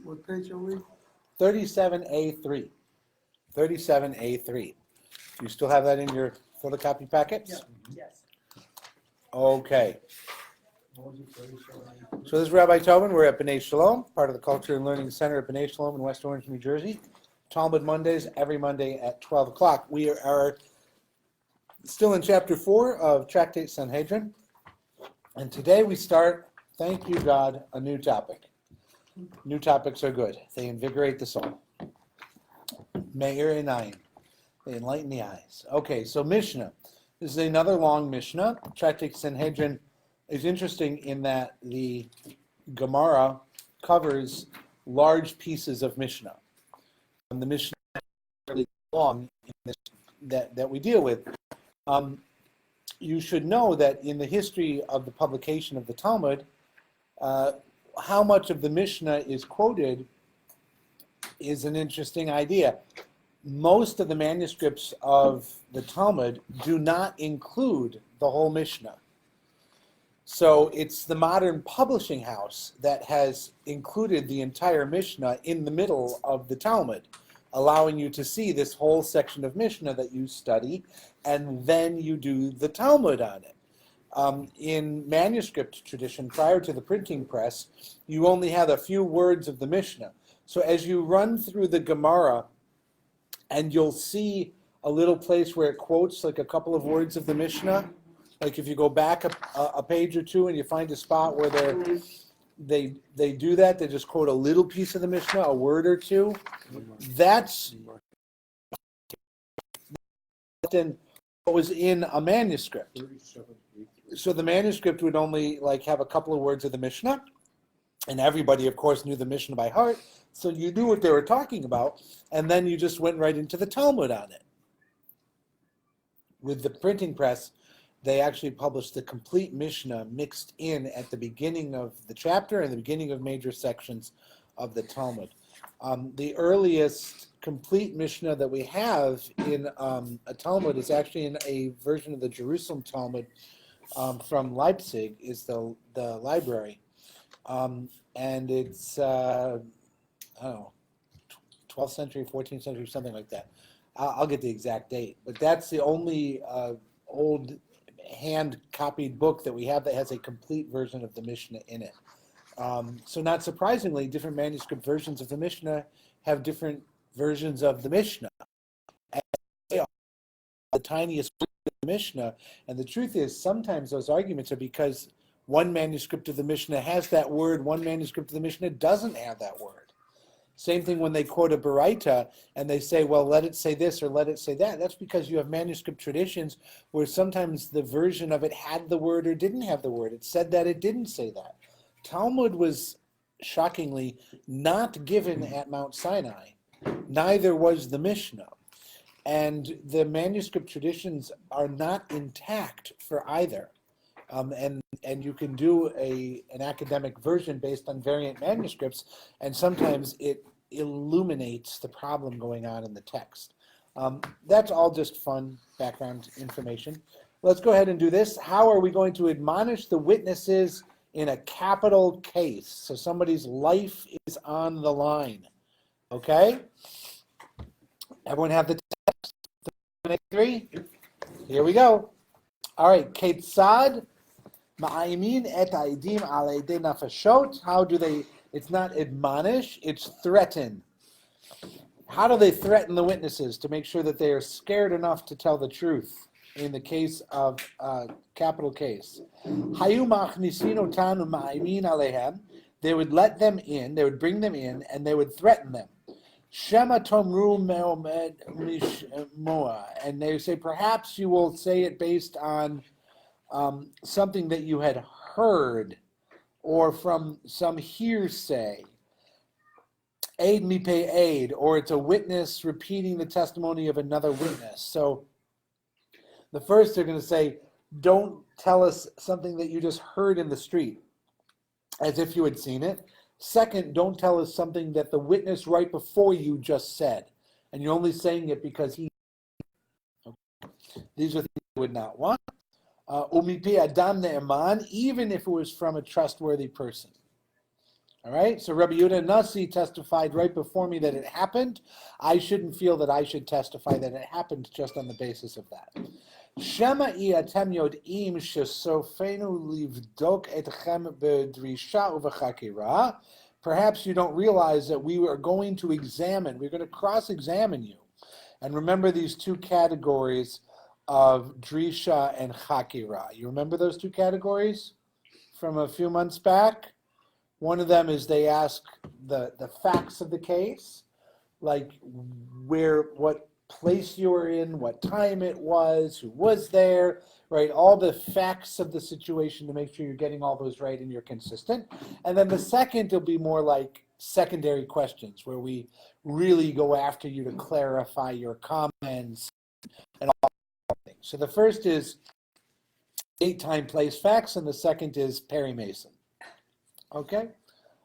What page are we? 37A3. 37A3. Do you still have that in your photocopy packets? Yeah. Yes. Okay. So this is Rabbi Tobin. We're at B'nai Shalom, part of the Culture and Learning Center at B'nai Shalom in West Orange, New Jersey. Talmud Mondays, every Monday at 12 o'clock. We are still in Chapter 4 of Tractate Sanhedrin. And today we start, thank you God, a new topic. New topics are good. They invigorate the soul. Me'ir Einayim. They enlighten the eyes. Okay, so Mishnah. This is another long Mishnah. Tractate Sanhedrin is interesting in that the Gemara covers large pieces of Mishnah. And the Mishnah is really long in this, that we deal with. You should know that in the history of the publication of the Talmud, how much of the Mishnah is quoted is an interesting idea. Most of the manuscripts of the Talmud do not include the whole Mishnah. So it's the modern publishing house that has included the entire Mishnah in the middle of the Talmud, allowing you to see this whole section of Mishnah that you study, and then you do the Talmud on it. In manuscript tradition, prior to the printing press, you only had a few words of the Mishnah. So as you run through the Gemara, and you'll see a little place where it quotes like a couple of words of the Mishnah, like if you go back a page or two and you find a spot where they do that, they just quote a little piece of the Mishnah, a word or two. That's what was in a manuscript. So the manuscript would only like have a couple of words of the Mishnah, and everybody, of course, knew the Mishnah by heart, so you knew what they were talking about, and then you just went right into the Talmud on it. With the printing press, they actually published the complete Mishnah mixed in at the beginning of the chapter and the beginning of major sections of the Talmud. The earliest complete Mishnah that we have in a Talmud is actually in a version of the Jerusalem Talmud from Leipzig, is the library. And it's, I don't know, 12th century, 14th century, something like that. I'll get the exact date. But that's the only old hand-copied book that we have that has a complete version of the Mishnah in it. So not surprisingly, different manuscript versions of the Mishnah have different versions of the Mishnah. And they are the tiniest of the Mishnah. And the truth is, sometimes those arguments are because one manuscript of the Mishnah has that word, one manuscript of the Mishnah doesn't have that word. Same thing when they quote a Baraita and they say, well, let it say this or let it say that. That's because you have manuscript traditions where sometimes the version of it had the word or didn't have the word. It said that, it didn't say that. Talmud was shockingly not given at Mount Sinai. Neither was the Mishnah. And the manuscript traditions are not intact for either. And you can do an academic version based on variant manuscripts, and sometimes it illuminates the problem going on in the text. That's all just fun background information. Let's go ahead and do this. How are we going to admonish the witnesses in a capital case? So somebody's life is on the line. Okay? Everyone have the text? 3? Here we go. All right. Ketzad ma'ayimin et ha'edim al yedei nafashot. How do they? It's not admonish. It's threaten. How do they threaten the witnesses to make sure that they are scared enough to tell the truth in the case of capital case? Hayu machnisin otanu ma'ayimin alehem. They would let them in. They would bring them in, and they would threaten them. Shema tomru me'omed mishmoa, and they say perhaps you will say it based on something that you had heard or from some hearsay. Aid me pay aid, or it's a witness repeating the testimony of another witness. So the first they're going to say, don't tell us something that you just heard in the street as if you had seen it. Second, don't tell us something that the witness right before you just said, and you're only saying it because he. Okay. These are things you would not want. Umipi adam ne'eman, even if it was from a trustworthy person. All right, so Rabbi Yehuda Nasi testified right before me that it happened. I shouldn't feel that I should testify that it happened just on the basis of that. Shema'i atem yod'im shesofenu livdok etchem bedrisha uv'chakira. Perhaps you don't realize that we are going to examine, we're going to cross-examine you. And remember these two categories of drisha and chakira. You remember those two categories from a few months back? One of them is they ask the facts of the case, like what place you were in, what time it was, who was there, right? All the facts of the situation to make sure you're getting all those right and you're consistent. And then the second will be more like secondary questions where we really go after you to clarify your comments and all that things. So the first is date, time, place, facts, and the second is Perry Mason. Okay?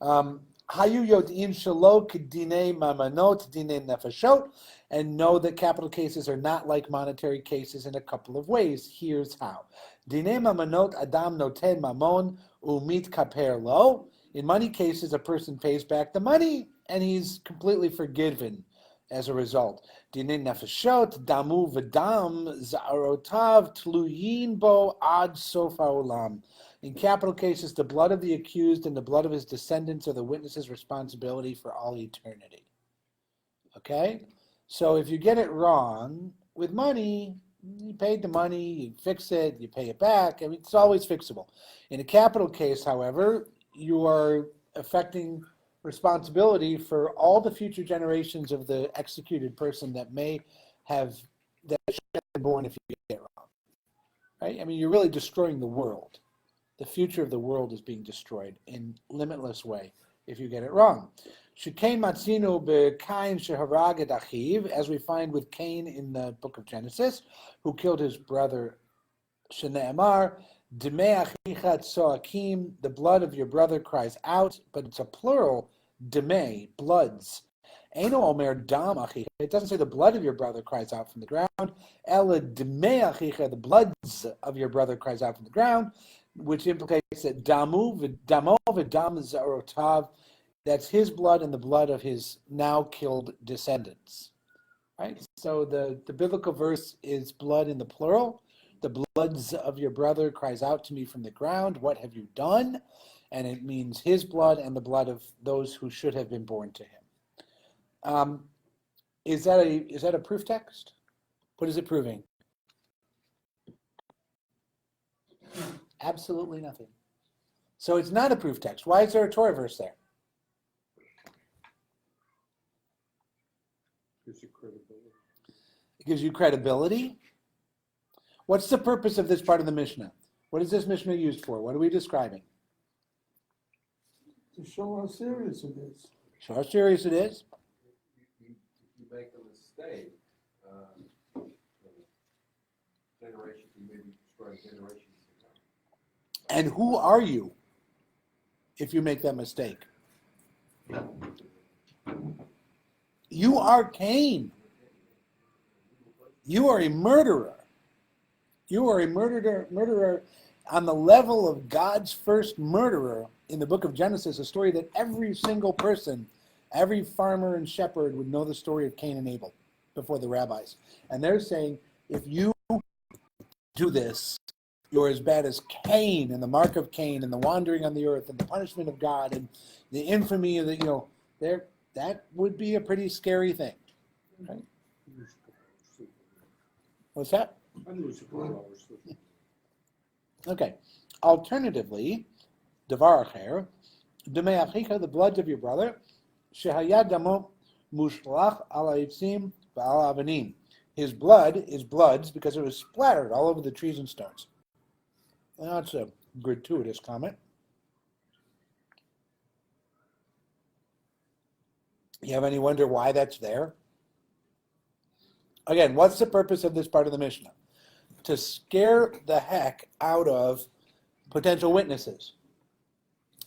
Hayu yodin shalo k'dinei mamanot dinei nefashot, and know that capital cases are not like monetary cases in a couple of ways. Here's how. Dinei mamanot adam noten mamon umit kaper lo. In money cases, a person pays back the money and he's completely forgiven as a result. Dinei nefashot damu v'dam za'arotav tluyin bo ad sof ha'olam. In capital cases, the blood of the accused and the blood of his descendants are the witness's responsibility for all eternity. Okay? So if you get it wrong, with money, you paid the money, you fix it, you pay it back. I mean, it's always fixable. In a capital case, however, you are affecting responsibility for all the future generations of the executed person that should have been born if you get it wrong. Right? I mean, you're really destroying the world. The future of the world is being destroyed in limitless way if you get it wrong. Shekain matzinu beKain sheharag et achiv, as we find with Cain in the book of Genesis, who killed his brother. Shene'emar demei achicha tzoakim, the blood of your brother cries out, but it's a plural, demei, bloods. Eino omer dam achicha, it doesn't say the blood of your brother cries out from the ground. Ela demei achicha, the bloods of your brother cries out from the ground, which implicates that damo v'dam zarotav, that's his blood and the blood of his now killed descendants. Right? So the biblical verse is blood in the plural. The bloods of your brother cries out to me from the ground. What have you done? And it means his blood and the blood of those who should have been born to him. Is that a proof text? What is it proving? Absolutely nothing. So it's not a proof text. Why is there a Torah verse there? It gives you credibility. What's the purpose of this part of the Mishnah? What is this Mishnah used for? What are we describing? To show how serious it is. Show how serious it is. If you make a mistake, generations, you may be destroying generations. And who are you if you make that mistake? You are Cain. You are a murderer. You are a murderer on the level of God's first murderer in the book of Genesis, a story that every single person, every farmer and shepherd would know the story of Cain and Abel before the rabbis. And they're saying, if you do this, you're as bad as Cain and the mark of Cain and the wandering on the earth and the punishment of God and the infamy of that would be a pretty scary thing. Right? What's that? Okay. Alternatively, Devar Acher, Demei Achicha, the blood of your brother, Shehayad Damo Mushlach Al Haitzim V'Al Avanim. His blood is bloods because it was splattered all over the trees and stones. That's a gratuitous comment. You have any wonder why that's there? Again, what's the purpose of this part of the Mishnah? To scare the heck out of potential witnesses.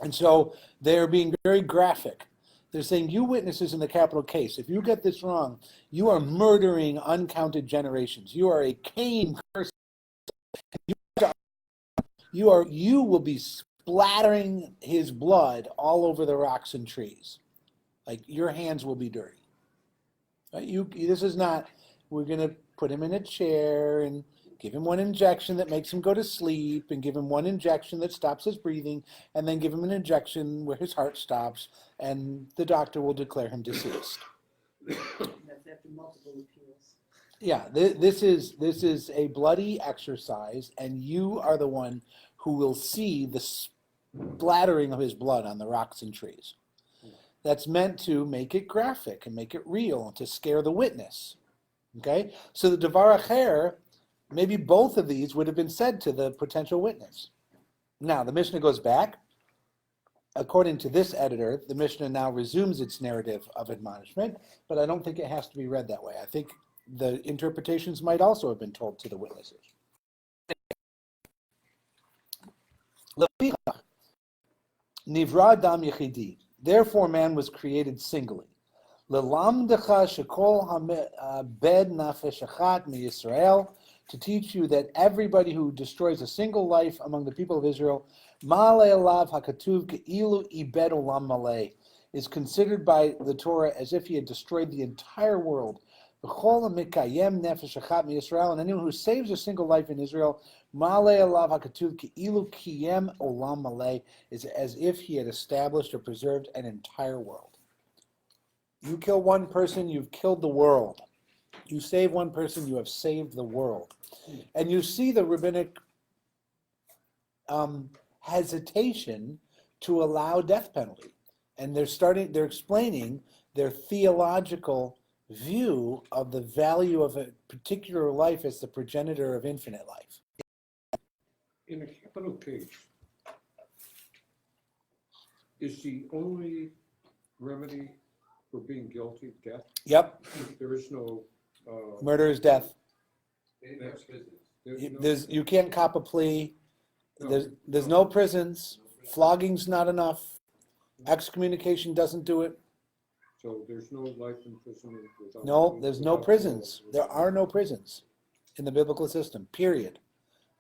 And so they're being very graphic. They're saying, you witnesses in the capital case, if you get this wrong, you are murdering uncounted generations. You are a Cain person. You will be splattering his blood all over the rocks and trees. Like, your hands will be dirty. Right? This is not, we're going to put him in a chair and give him one injection that makes him go to sleep and give him one injection that stops his breathing and then give him an injection where his heart stops and the doctor will declare him deceased. That's after multiple appeals. Yeah, this is a bloody exercise, and you are the one who will see the splattering of his blood on the rocks and trees. That's meant to make it graphic and make it real and to scare the witness. Okay? So the Devar Acher, maybe both of these would have been said to the potential witness. Now, the Mishnah goes back. According to this editor, the Mishnah now resumes its narrative of admonishment, but I don't think it has to be read that way. I think the interpretations might also have been told to the witnesses. Nivra dam yechidi. Therefore, man was created singly. Lelamdecha shekol habed nafesh achat miYisrael, to teach you that everybody who destroys a single life among the people of Israel, ma'ale alav hakatuv ke'ilu ibed olam maleh, is considered by the Torah as if he had destroyed the entire world. V'chol hamikayem nefesh achat miYisrael, and anyone who saves a single life in Israel, ma'ale alav hakatuv ke'ilu kiyem olam maleh, is as if he had established or preserved an entire world. You kill one person, you've killed the world. You save one person, you have saved the world. And you see the rabbinic hesitation to allow death penalty. And they're explaining their theological view of the value of a particular life as the progenitor of infinite life. In a capital case, is the only remedy for being guilty death? Yep, There is no. murder is death. There's You can't cop a plea. no, There's no prisons. Flogging's not enough. Excommunication doesn't do it. so there's no life imprisonment without. No, there's no without prisons. parole. There are no prisons in the biblical system, period.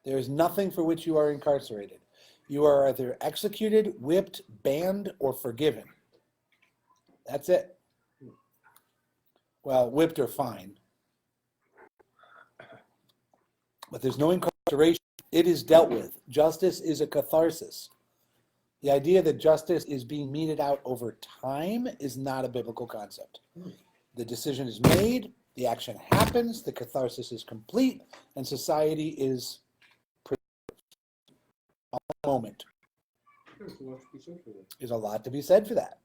There is nothing for which you are incarcerated. You are either executed, whipped, banned, or forgiven. That's it. Well, whipped or fined. But there's no incarceration. It is dealt with. Justice is a catharsis. The idea that justice is being meted out over time is not a biblical concept. The decision is made, the action happens, the catharsis is complete, and society is preserved. A moment. There's a lot to be said for that. There's a lot to be said for that.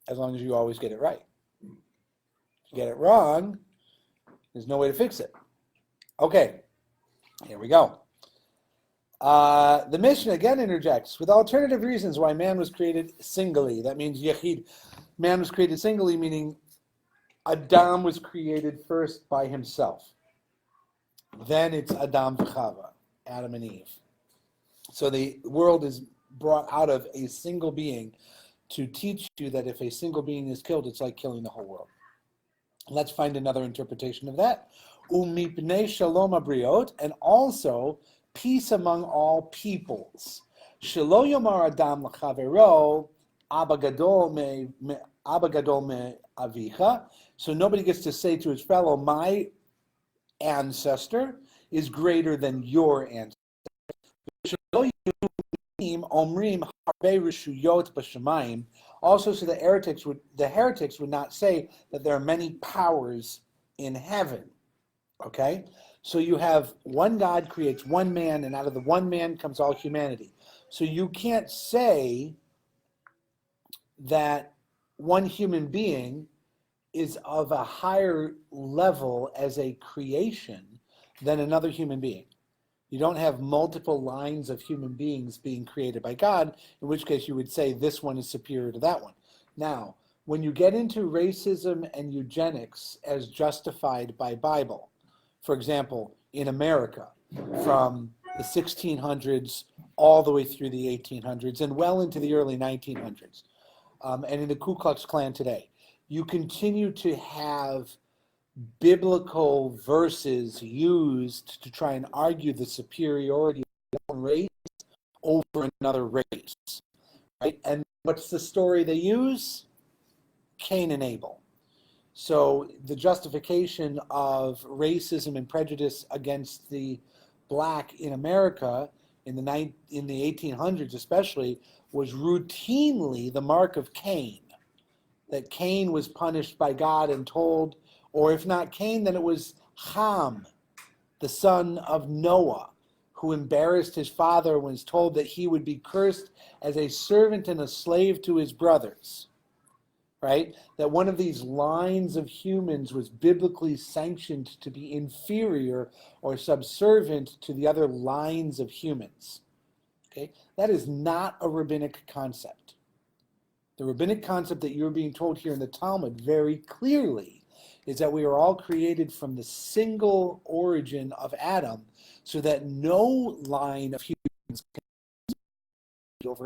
As long as you always get it right. If you get it wrong, there's no way to fix it. Okay, here we go. The Mishnah again interjects with alternative reasons why man was created singly. That means yechid. Man was created singly, meaning Adam was created first by himself. Then it's Adam v'Chava, Adam and Eve. So the world is brought out of a single being to teach you that if a single being is killed, it's like killing the whole world. Let's find another interpretation of that. Umipnei shalom abriot, and also peace among all peoples. Shelo yomar adam l'chavero abba gadol me avicha. So nobody gets to say to his fellow, my ancestor is greater than your ancestor. Shelo omrim harbe reshuyot b'shamayim. Also, so the heretics would not say that there are many powers in heaven. Okay? So you have one God creates one man, and out of the one man comes all humanity. So you can't say that one human being is of a higher level as a creation than another human being. You don't have multiple lines of human beings being created by God, in which case you would say this one is superior to that one. Now, when you get into racism and eugenics as justified by Bible, for example, in America, from the 1600s all the way through the 1800s and well into the early 1900s, and in the Ku Klux Klan today, you continue to have biblical verses used to try and argue the superiority of one race over another race, right? And what's the story they use? Cain and Abel. So the justification of racism and prejudice against the black in America in the 1800s especially was routinely the mark of Cain. That Cain was punished by God and told, or if not Cain, then it was Ham, the son of Noah, who embarrassed his father and was told that he would be cursed as a servant and a slave to his brothers. Right? That one of these lines of humans was biblically sanctioned to be inferior or subservient to the other lines of humans. Okay? That is not a rabbinic concept. The rabbinic concept that you're being told here in the Talmud very clearly is that we are all created from the single origin of Adam, so that no line of humans can be over